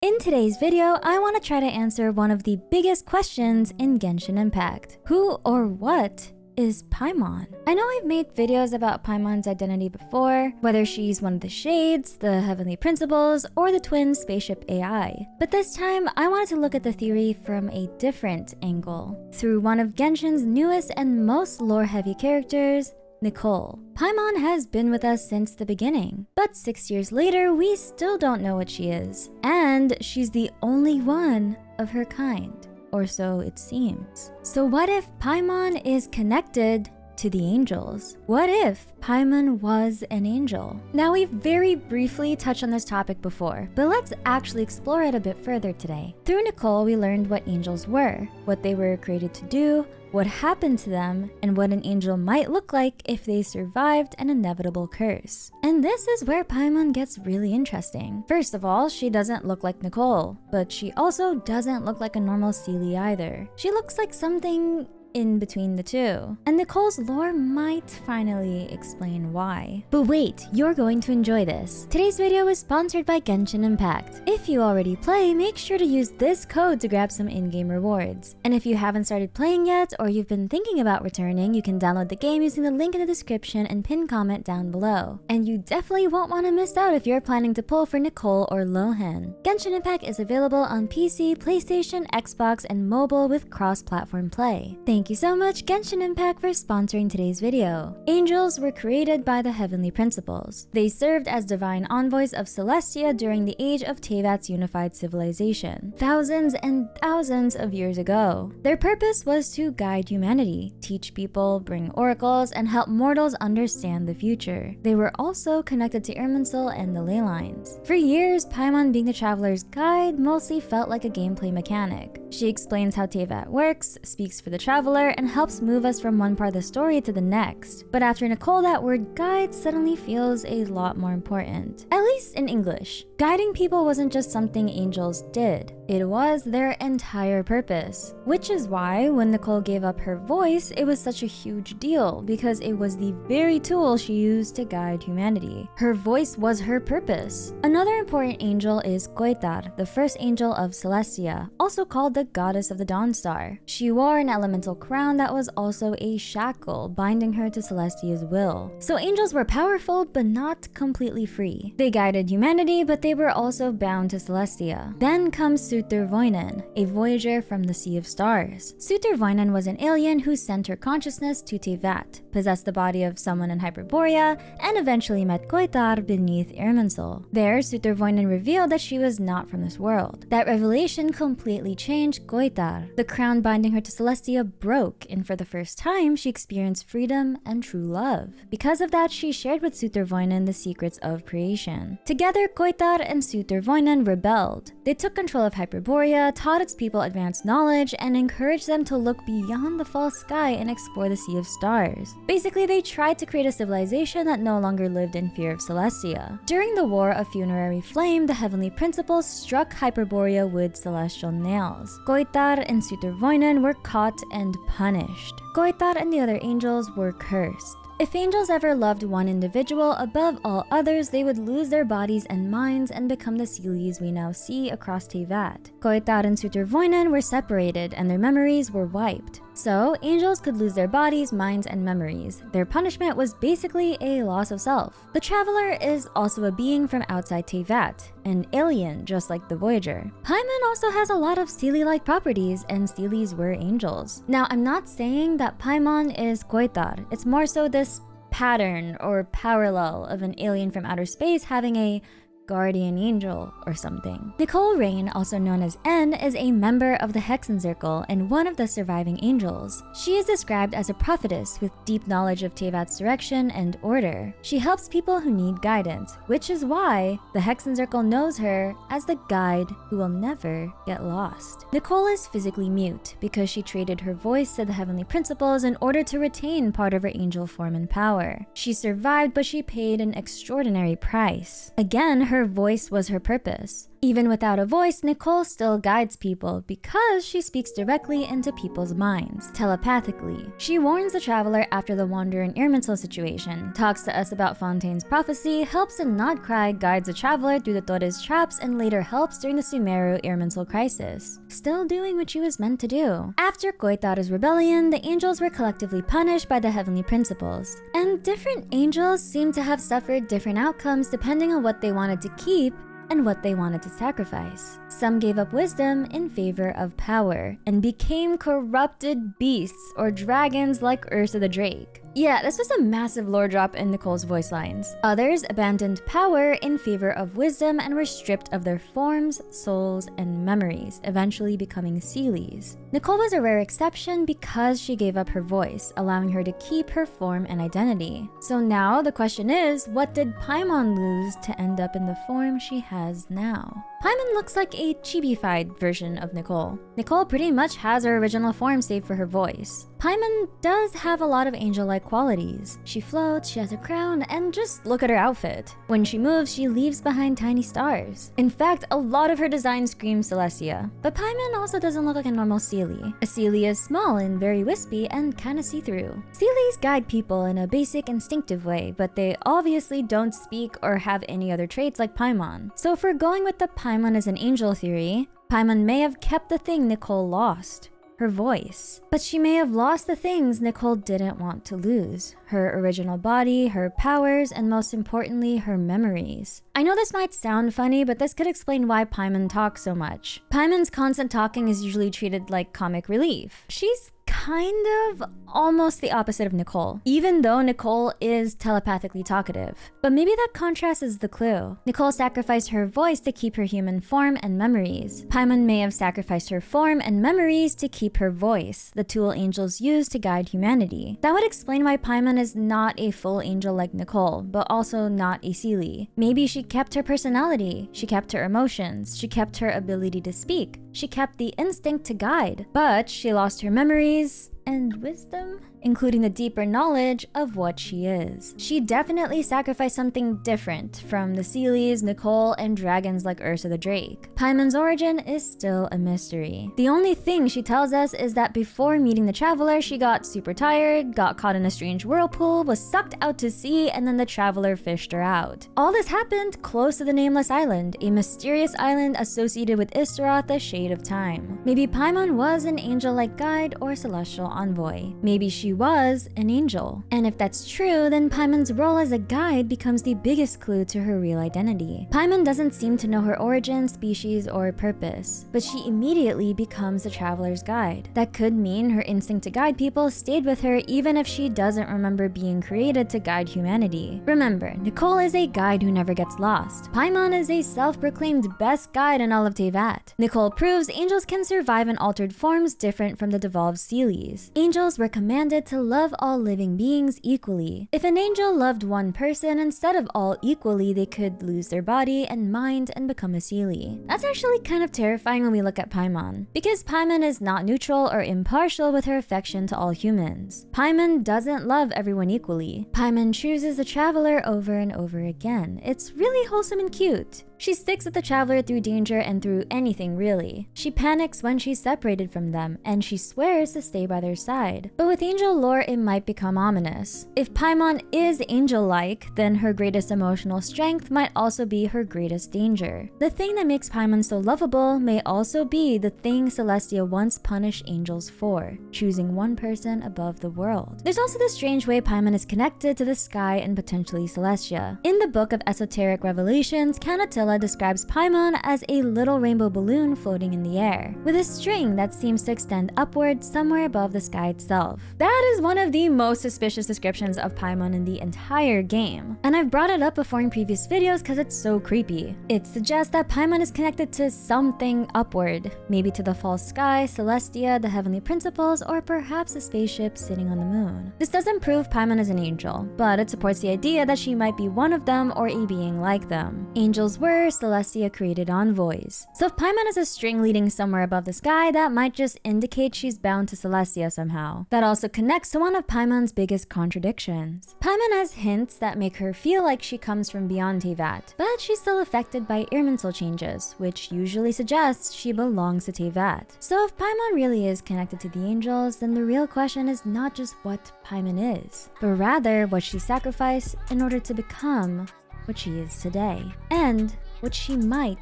In today's video, I want to try to answer one of the biggest questions in Genshin Impact. Who or what is Paimon? I know I've made videos about Paimon's identity before, whether she's one of the Shades, the Heavenly Principles, or the twin spaceship AI. But this time, I wanted to look at the theory from a different angle, through one of Genshin's newest and most lore-heavy characters, Nicole. Paimon has been with us since the beginning, but 6 years later, we still don't know what she is. And she's the only one of her kind, or so it seems. So what if Paimon is connected to the angels? What if Paimon was an angel? Now, we've very briefly touched on this topic before, but let's actually explore it a bit further today. Through Nicole, we learned what angels were, what they were created to do, what happened to them, and what an angel might look like if they survived an inevitable curse. And this is where Paimon gets really interesting. First of all, she doesn't look like Nicole, but she also doesn't look like a normal Seelie either. She looks like something in between the two. And Nicole's lore might finally explain why. But wait, you're going to enjoy this. Today's video is sponsored by Genshin Impact. If you already play, make sure to use this code to grab some in-game rewards. And if you haven't started playing yet, or you've been thinking about returning, you can download the game using the link in the description and pin comment down below. And you definitely won't want to miss out if you're planning to pull for Nicole or Lohan. Genshin Impact is available on PC, PlayStation, Xbox, and mobile with cross-platform play. Thank you so much, Genshin Impact, for sponsoring today's video. Angels were created by the Heavenly Principles. They served as divine envoys of Celestia during the age of Teyvat's unified civilization, thousands and thousands of years ago. Their purpose was to guide humanity, teach people, bring oracles, and help mortals understand the future. They were also connected to Irminsul and the ley lines. For years, Paimon, being the traveler's guide, mostly felt like a gameplay mechanic. She explains how Teyvat works, speaks for the traveler, and helps move us from one part of the story to the next. But after Nicole, that word guide suddenly feels a lot more important. At least in English. Guiding people wasn't just something angels did. It was their entire purpose. Which is why when Nicole gave up her voice, it was such a huge deal, because it was the very tool she used to guide humanity. Her voice was her purpose. Another important angel is Goitar, the first angel of Celestia, also called the goddess of the dawn star. She wore an elemental crown that was also a shackle, binding her to Celestia's will. So angels were powerful, but not completely free. They guided humanity, but they were also bound to Celestia. Then comes Sutervoinen, a voyager from the Sea of Stars. Sutervoinen was an alien who sent her consciousness to Teyvat, possessed the body of someone in Hyperborea, and eventually met Goitar beneath Irminsul. There, Sutervoinen revealed that she was not from this world. That revelation completely changed Goitar. The crown binding her to Celestia broke, and for the first time, she experienced freedom and true love. Because of that, she shared with Sutervoinen the secrets of creation. Together, Goitar and Sutervoinen rebelled. They took control of Hyperborea, taught its people advanced knowledge, and encouraged them to look beyond the false sky and explore the Sea of Stars. Basically, they tried to create a civilization that no longer lived in fear of Celestia. During the War of Funerary Flame, the Heavenly Principles struck Hyperborea with celestial nails. Goitar and Sutervoinen were caught and punished. Goitar and the other angels were cursed. If angels ever loved one individual above all others, they would lose their bodies and minds and become the Seelies we now see across Teyvat. Goitar and Sutervoinen were separated and their memories were wiped. So, angels could lose their bodies, minds, and memories. Their punishment was basically a loss of self. The Traveler is also a being from outside Teyvat, an alien just like the Voyager. Paimon also has a lot of Seelie-like properties, and Seelies were angels. Now, I'm not saying that Paimon is Goitar. It's more so this pattern or parallel of an alien from outer space having a guardian angel or something. Nicole Rain, also known as N, is a member of the Hexenzirkel and one of the surviving angels. She is described as a prophetess with deep knowledge of Teyvat's direction and order. She helps people who need guidance, which is why the Hexenzirkel knows her as the guide who will never get lost. Nicole is physically mute because she traded her voice to the Heavenly Principles in order to retain part of her angel form and power. She survived, but she paid an extraordinary price. Again, her voice was her purpose. Even without a voice, Nicole still guides people because she speaks directly into people's minds, telepathically. She warns the traveler after the Wanderer and Irminsul situation, talks to us about Fontaine's prophecy, helps a not cry, guides the traveler through the Torres traps, and later helps during the Sumeru-Irminsul crisis. Still doing what she was meant to do. After Koitara's rebellion, the angels were collectively punished by the heavenly principles. And different angels seem to have suffered different outcomes depending on what they wanted to keep and what they wanted to sacrifice. Some gave up wisdom in favor of power and became corrupted beasts or dragons like Ursa the Drake. Yeah, this was a massive lore drop in Nicole's voice lines. Others abandoned power in favor of wisdom and were stripped of their forms, souls, and memories, eventually becoming Seelies. Nicole was a rare exception because she gave up her voice, allowing her to keep her form and identity. So now the question is, what did Paimon lose to end up in the form she has now? Paimon looks like a chibi-fied version of Nicole. Nicole pretty much has her original form save for her voice. Paimon does have a lot of angel-like qualities. She floats, she has a crown, and just look at her outfit. When she moves, she leaves behind tiny stars. In fact, a lot of her design screams Celestia. But Paimon also doesn't look like a normal Seelie. A Seelie is small and very wispy and kinda see-through. Seelies guide people in a basic instinctive way, but they obviously don't speak or have any other traits like Paimon. So if we're going with the Paimon as an angel theory, Paimon may have kept the thing Nicole lost, her voice. But she may have lost the things Nicole didn't want to lose. Her original body, her powers, and most importantly, her memories. I know this might sound funny, but this could explain why Paimon talks so much. Paimon's constant talking is usually treated like comic relief. She's kind of almost the opposite of Nicole, even though Nicole is telepathically talkative. But maybe that contrast is the clue. Nicole sacrificed her voice to keep her human form and memories. Paimon may have sacrificed her form and memories to keep her voice, the tool angels use to guide humanity. That would explain why Paimon is not a full angel like Nicole, but also not a Seelie. Maybe she kept her personality, she kept her emotions, she kept her ability to speak, she kept the instinct to guide, but she lost her memories and wisdom, including the deeper knowledge of what she is. She definitely sacrificed something different from the Seelies, Nicole, and dragons like Ursa the Drake. Paimon's origin is still a mystery. The only thing she tells us is that before meeting the traveler, she got super tired, got caught in a strange whirlpool, was sucked out to sea, and then the traveler fished her out. All this happened close to the Nameless Island, a mysterious island associated with Istaroth, the Shade of Time. Maybe Paimon was an angel-like guide or celestial envoy. Maybe she was an angel. And if that's true, then Paimon's role as a guide becomes the biggest clue to her real identity. Paimon doesn't seem to know her origin, species, or purpose, but she immediately becomes the traveler's guide. That could mean her instinct to guide people stayed with her even if she doesn't remember being created to guide humanity. Remember, Nicole is a guide who never gets lost. Paimon is a self-proclaimed best guide in all of Teyvat. Nicole proves angels can survive in altered forms different from the devolved Seelies. Angels were commanded to love all living beings equally. If an angel loved one person instead of all equally, they could lose their body and mind and become a Seelie. That's actually kind of terrifying when we look at Paimon, because Paimon is not neutral or impartial with her affection to all humans. Paimon doesn't love everyone equally. Paimon chooses the traveler over and over again. It's really wholesome and cute. She sticks with the traveler through danger and through anything really. She panics when she's separated from them, and she swears to stay by their side. But with angel lore, it might become ominous. If Paimon is angel-like, then her greatest emotional strength might also be her greatest danger. The thing that makes Paimon so lovable may also be the thing Celestia once punished angels for, choosing one person above the world. There's also the strange way Paimon is connected to the sky and potentially Celestia. In the Book of Esoteric Revelations, Canatilla describes Paimon as a little rainbow balloon floating in the air, with a string that seems to extend upward somewhere above the sky itself. That is one of the most suspicious descriptions of Paimon in the entire game, and I've brought it up before in previous videos because it's so creepy. It suggests that Paimon is connected to something upward, maybe to the false sky, Celestia, the heavenly principles, or perhaps a spaceship sitting on the moon. This doesn't prove Paimon is an angel, but it supports the idea that she might be one of them or a being like them. Angels were her Celestia created envoys. So if Paimon has a string leading somewhere above the sky, that might just indicate she's bound to Celestia somehow. That also connects to one of Paimon's biggest contradictions. Paimon has hints that make her feel like she comes from beyond Teyvat, but she's still affected by Irminsul changes, which usually suggests she belongs to Teyvat. So if Paimon really is connected to the angels, then the real question is not just what Paimon is, but rather what she sacrificed in order to become what she is today, and what she might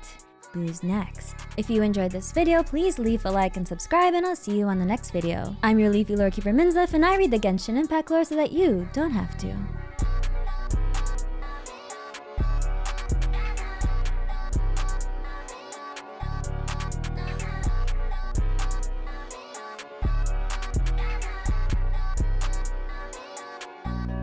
lose next. If you enjoyed this video, please leave a like and subscribe, and I'll see you on the next video. I'm your leafy lore keeper Minsleif, and I read the Genshin Impact lore so that you don't have to.